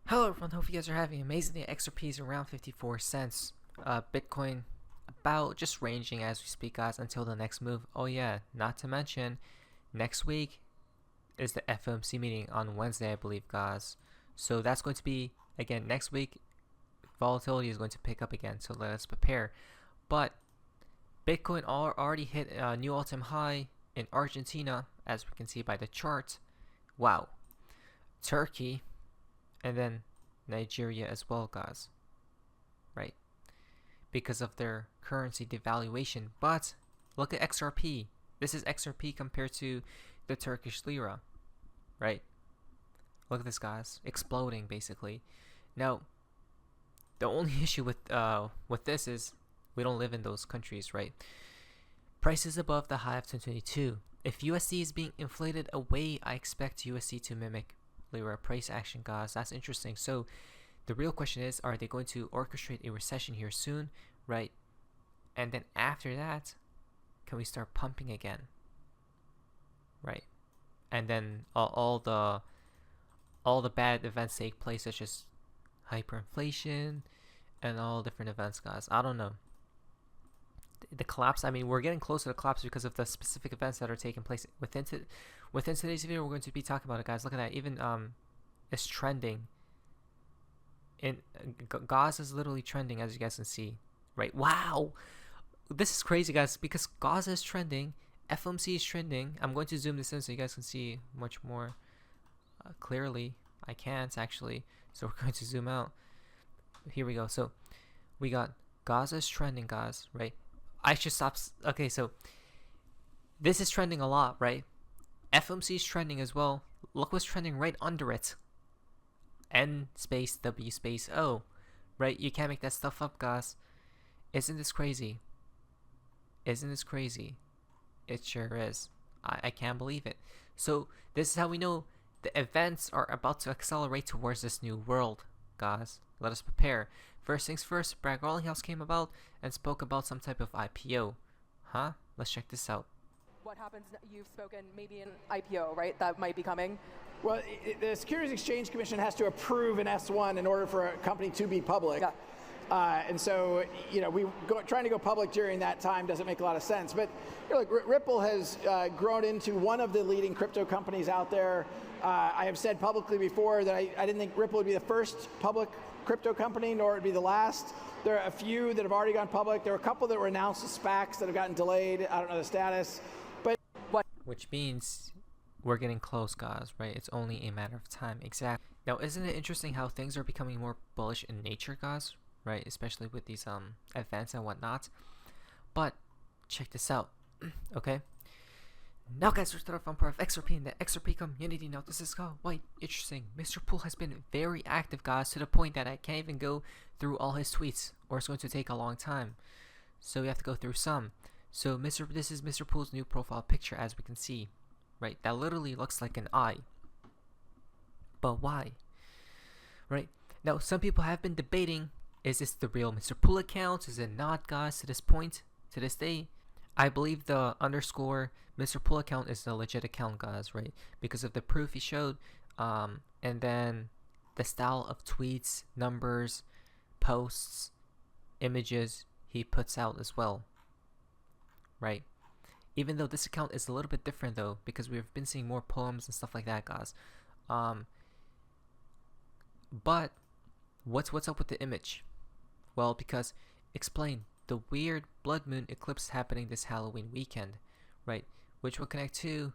Hello everyone, hope you guys are having an amazing day. XRP is around 54 cents. Bitcoin about just ranging as we speak, guys, until the next move. Oh yeah, not to mention, next week is the FOMC meeting on Wednesday, I believe, guys. So that's going to be, again, next week, volatility is going to pick up again, so let us prepare. But Bitcoin already hit a new all-time high in Argentina, as we can see by the chart. Wow. Turkey, and then Nigeria as well, guys, right? Because of their currency devaluation. But look at XRP. This is XRP compared to the Turkish lira, right? Look at this, guys, exploding basically. Now, the only issue with this is we don't live in those countries, right? Prices above the high of 2022. If USD is being inflated away, I expect USD to mimic lira price action, guys. That's interesting. So the real question is, are they going to orchestrate a recession here soon, right? And then after that, can we start pumping again, right? And then all the bad events take place, such as hyperinflation and all different events, guys. I don't know. The collapse, I mean, we're getting close to the collapse because of the specific events that are taking place within today's video. We're going to be talking about it, guys. Look at that. Even it's trending. In Gaza is literally trending, as you guys can see, right? Wow, this is crazy, guys, because Gaza is trending, FOMC is trending. I'm going to zoom this in so you guys can see much more clearly. I can't actually, so we're going to zoom out. Here we go. So we got Gaza is trending, guys, right? I should stop. Okay, so this is trending a lot, right? FOMC is trending as well. Look what's trending right under it. N space W space O, right? You can't make that stuff up, guys. Isn't this crazy? Isn't this crazy? It sure is. I can't believe it. So this is how we know the events are about to accelerate towards this new world, guys. Let us prepare. First things first, Brad Garlinghouse came about and spoke about some type of IPO. Huh? Let's check this out. What happens, you've spoken maybe an IPO, right? That might be coming. Well, the Securities Exchange Commission has to approve an S1 in order for a company to be public. Yeah. And so, you know, trying to go public during that time doesn't make a lot of sense. But you know, look, Ripple has grown into one of the leading crypto companies out there. I have said publicly before that I didn't think Ripple would be the first public crypto company, nor would it be the last. There are a few that have already gone public. There are a couple that were announced as SPACs that have gotten delayed. I don't know the status. But which means we're getting close, guys, right? It's only a matter of time. Exactly. Now, isn't it interesting how things are becoming more bullish in nature, guys, right? Especially with these events and whatnot. But check this out. Okay, now, guys, we're starting from part of XRP in the XRP community. Now, this is quite interesting. Mr. Pool has been very active, guys, to the point that I can't even go through all his tweets, or it's going to take a long time. So we have to go through some. So this is Mr. Pool's new profile picture, as we can see, right? That literally looks like an eye. But why? Right? Now, some people have been debating, is this the real Mr. Pool account? Is it not, guys, to this point, to this day? I believe the underscore Mr. Pool account is the legit account, guys, right? Because of the proof he showed, and then the style of tweets, numbers, posts, images he puts out as well, right? Even though this account is a little bit different, though, because we've been seeing more poems and stuff like that, guys. But what's up with the image? Well, because explain the weird blood moon eclipse happening this Halloween weekend, right? Which will connect to,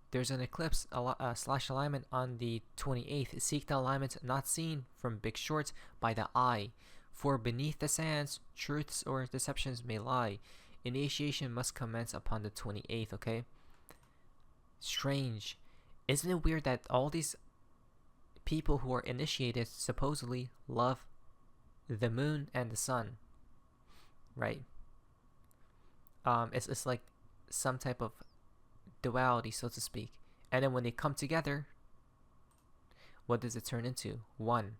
there's an eclipse slash alignment on the 28th. Seek the alignment not seen from Big Short by the eye. For beneath the sands, truths or deceptions may lie. Initiation must commence upon the 28th, okay? Strange. Isn't it weird that all these people who are initiated supposedly love the moon and the sun, right? It's like some type of duality, so to speak. And then when they come together, what does it turn into? One.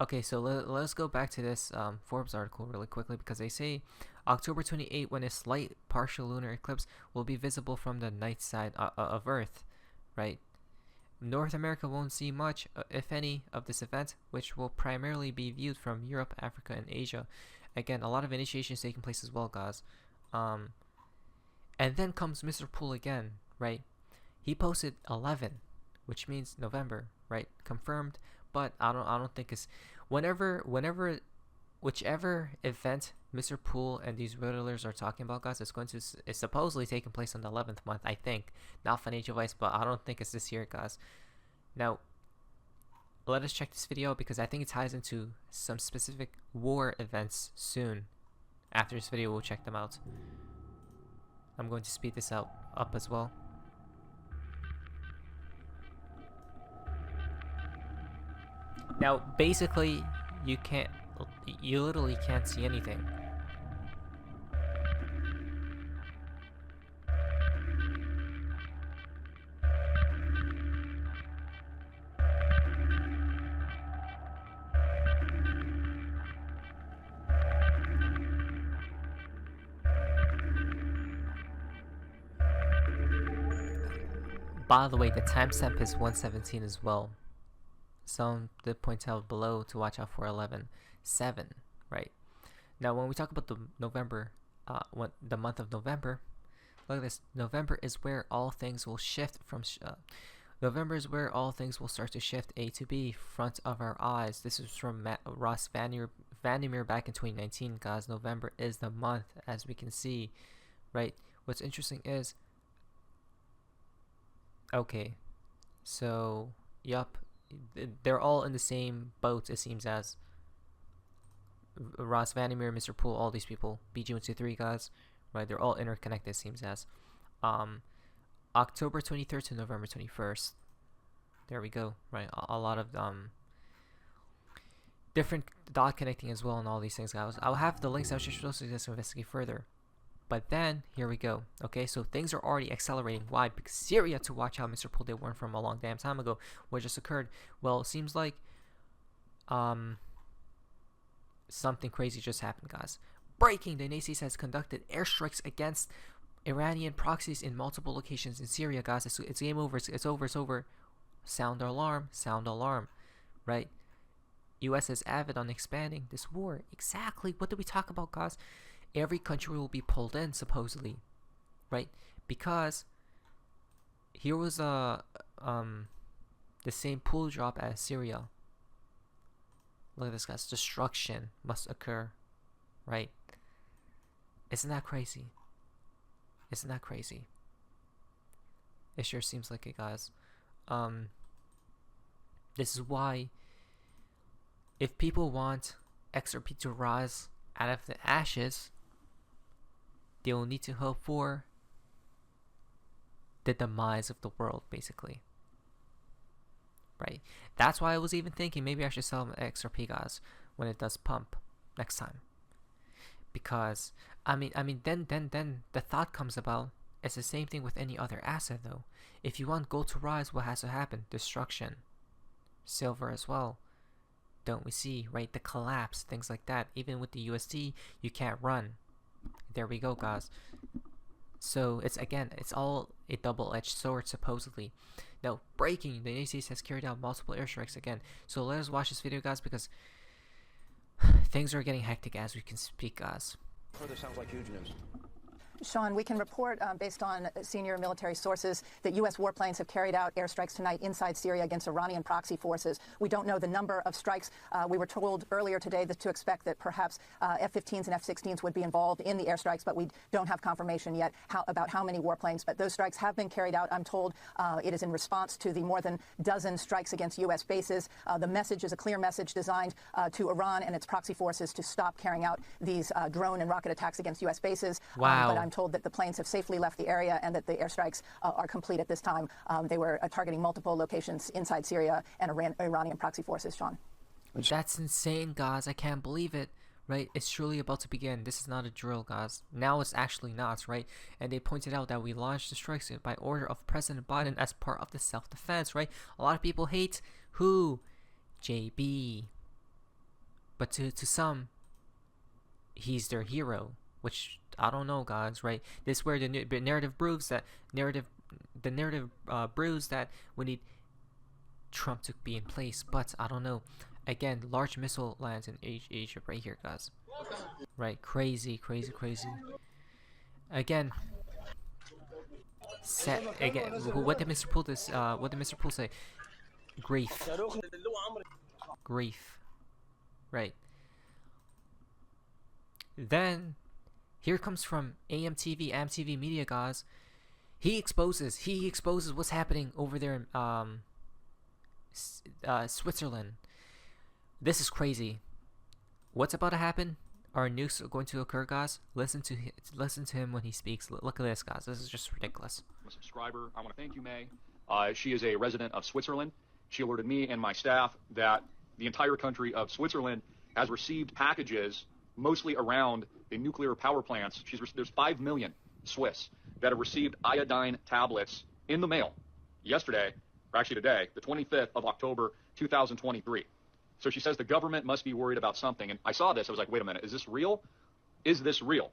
Okay, so let's go back to this Forbes article really quickly, because they say October 28, when a slight partial lunar eclipse will be visible from the night side of Earth, right? North America won't see much, if any, of this event, which will primarily be viewed from Europe, Africa, and Asia. Again, a lot of initiations taking place as well, guys. And then comes Mr. Pool again, right? He posted 11, which means November, right? Confirmed, but I don't think it's whichever event Mr. Pool and these riddlers are talking about, guys, it's supposedly taking place on the 11th month, I think. Not financial advice, but I don't think it's this year, guys. Now, let us check this video because I think it ties into some specific war events soon. After this video, we'll check them out. I'm going to speed this up as well. Now, basically, you literally can't see anything. By the way, the timestamp is 117 as well. Some did point out below to watch out for 11/7, right? Now, when we talk about the November, the month of November, look at this. November is where all things will shift from. November is where all things will start to shift A to B, front of our eyes. This is from Ross Vandermeer back in 2019, guys. November is the month, as we can see, right? What's interesting is, okay, so yup. They're all in the same boat, it seems as. Ross Vandermeer, Mr. Pool, all these people, BG123 guys, right? They're all interconnected, it seems as. October 23rd to November 21st. There we go, right? A lot of different dot connecting as well, and all these things, guys. I'll have the links. I should also just investigate further. But then, here we go. Okay, so things are already accelerating. Why? Because Syria, to watch out, Mr. Pool, they warned from a long damn time ago. What just occurred? Well, it seems like something crazy just happened, guys. Breaking! The United States has conducted airstrikes against Iranian proxies in multiple locations in Syria, guys. It's game over. It's over. Sound alarm. Sound alarm. Right? U.S. is avid on expanding this war. Exactly. What did we talk about, guys? Every country will be pulled in, supposedly, right? Because here was the same pool drop as Syria. Look at this, guys. Destruction must occur, right? Isn't that crazy? Isn't that crazy? It sure seems like it, guys. This is why, if people want XRP to rise out of the ashes, they will need to hope for the demise of the world, basically. Right? That's why I was even thinking maybe I should sell my XRP, guys, when it does pump next time. Because then the thought comes about, it's the same thing with any other asset though. If you want gold to rise, what has to happen? Destruction. Silver as well. Don't we see, right? The collapse, things like that. Even with the USD, you can't run. There we go, guys. So it's all a double-edged sword, supposedly. Now, breaking, the United States has carried out multiple airstrikes again. So let us watch this video, guys, because things are getting hectic as we can speak, guys. Further sounds like huge news. Sean, we can report, based on senior military sources, that U.S. warplanes have carried out airstrikes tonight inside Syria against Iranian proxy forces. We don't know the number of strikes. We were told earlier today to expect that perhaps F-15s and F-16s would be involved in the airstrikes, but we don't have confirmation yet about how many warplanes. But those strikes have been carried out. I'm told it is in response to the more than dozen strikes against U.S. bases. The message is a clear message designed to Iran and its proxy forces to stop carrying out these drone and rocket attacks against U.S. bases. Wow. But I'm told that the planes have safely left the area and that the airstrikes are complete at this time. They were targeting multiple locations inside Syria and Iranian proxy forces, Sean. That's insane, guys. I can't believe it, right? It's truly about to begin. This is not a drill, guys. Now it's actually not, right? And they pointed out that we launched the strikes by order of President Biden as part of the self-defense, right? A lot of people hate who? JB. But to some, he's their hero, which I don't know, guys, right? This is where the narrative proves that brews that we need Trump to be in place, but I don't know. Again, large missile lands in Egypt right here, guys. Right, crazy. Again, what did Mr. Poole what did Mr. Poole say? Grief. Right. Then here comes from AMTV Media, guys. He exposes what's happening over there in Switzerland. This is crazy. What's about to happen? Are nukes going to occur, guys? Listen to him when he speaks. Look at this, guys. This is just ridiculous. I'm a subscriber. I want to thank you, May. She is a resident of Switzerland. She alerted me and my staff that the entire country of Switzerland has received packages mostly around the nuclear power plants. There's 5 million Swiss that have received iodine tablets in the mail yesterday, or actually today, the 25th of October, 2023. So she says the government must be worried about something. And I saw this. I was like, wait a minute. Is this real? Is this real?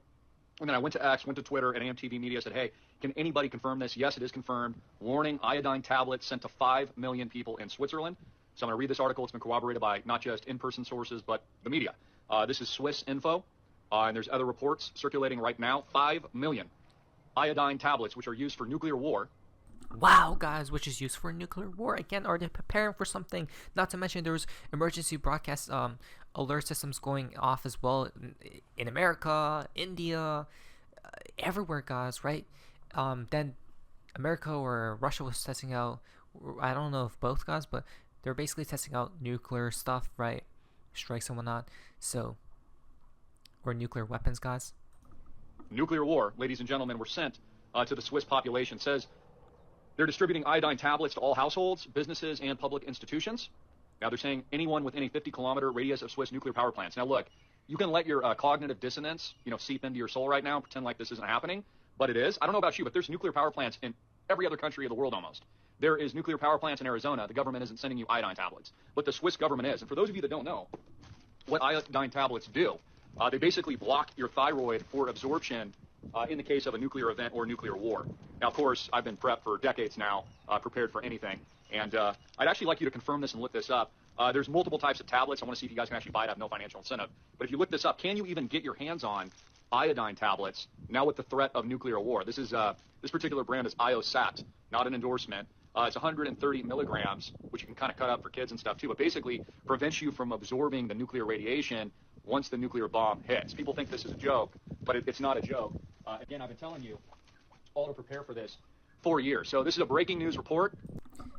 And then I went to X, went to Twitter, and AMTV Media said, hey, can anybody confirm this? Yes, it is confirmed. Warning, iodine tablets sent to 5 million people in Switzerland. So I'm going to read this article. It's been corroborated by not just in-person sources, but the media. This is Swiss info, and there's other reports circulating right now. 5 million iodine tablets, which are used for nuclear war. Wow, guys, which is used for nuclear war. Again, are they preparing for something? Not to mention there's emergency broadcast alert systems going off as well in America, India, everywhere, guys, right? Then America or Russia was testing out, I don't know if both, guys, but they're basically testing out nuclear stuff, right? Strikes and whatnot. So, or nuclear weapons, guys. Nuclear war, ladies and gentlemen, were sent to the Swiss population. It says they're distributing iodine tablets to all households, businesses, and public institutions. Now they're saying anyone within a 50-kilometer radius of Swiss nuclear power plants. Now look, you can let your cognitive dissonance, seep into your soul right now and pretend like this isn't happening, but it is. I don't know about you, but there's nuclear power plants in every other country of the world almost. There is nuclear power plants in Arizona. The government isn't sending you iodine tablets, but the Swiss government is. And for those of you that don't know what iodine tablets do, they basically block your thyroid for absorption in the case of a nuclear event or nuclear war. Now, of course, I've been prepped for decades now, prepared for anything. And I'd actually like you to confirm this and look this up. There's multiple types of tablets. I want to see if you guys can actually buy it. I have no financial incentive. But if you look this up, can you even get your hands on iodine tablets now with the threat of nuclear war? This is this particular brand is IOSAT, not an endorsement. It's 130 milligrams, which you can kind of cut up for kids and stuff too, but basically prevents you from absorbing the nuclear radiation once the nuclear bomb hits. People think this is a joke, but it's not a joke. Again, I've been telling you all to prepare for this for years. So this is a breaking news report.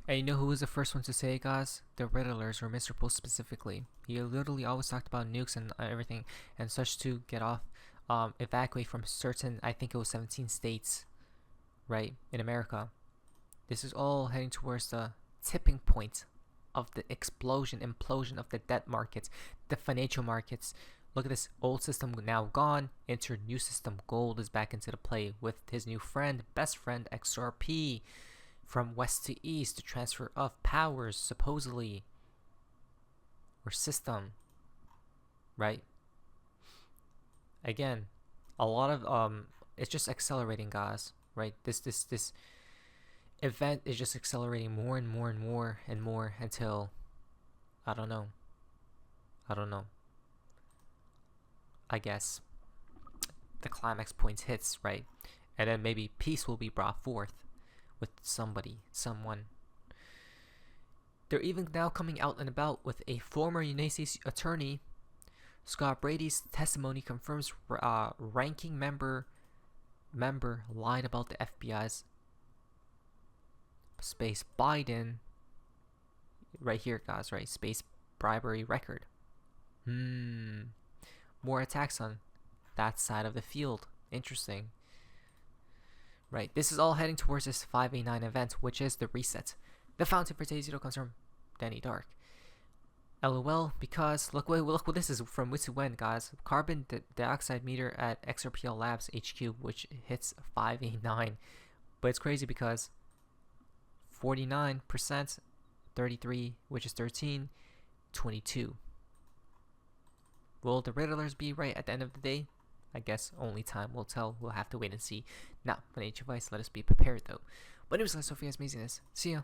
And you know who was the first one to say it, guys? The Riddlers, or Mr. Poole specifically. He literally always talked about nukes and everything and such to get off, evacuate from certain, I think it was 17 states, right, in America. This is all heading towards the tipping point of the implosion of the debt markets, the financial markets. Look at this old system now gone. Enter new system. Gold is back into the play with his new friend, best friend, XRP. From west to east, the transfer of powers, supposedly. Or system. Right? Again, a lot of, it's just accelerating, guys. Right? This event is just accelerating more and more and more and more until, I don't know. I guess the climax point hits, right? And then maybe peace will be brought forth with someone. They're even now coming out and about with a former United States attorney. Scott Brady's testimony confirms ranking member lied about the FBI's space Biden. Right here, guys, right? Space bribery record. More attacks on that side of the field. Interesting. Right, this is all heading towards this 589 event, which is the reset. The fountain for today's video comes from Danny Dark. LOL, because look what this is from which to when, guys. Carbon dioxide meter at XRP Labs HQ, which hits 589. But it's crazy because 49%, 33, which is 13, 22. Will the Riddlers be right at the end of the day? I guess only time will tell. We'll have to wait and see. Now, financial advice, let us be prepared though. But anyways, guys, hope you guys amazingness. See ya.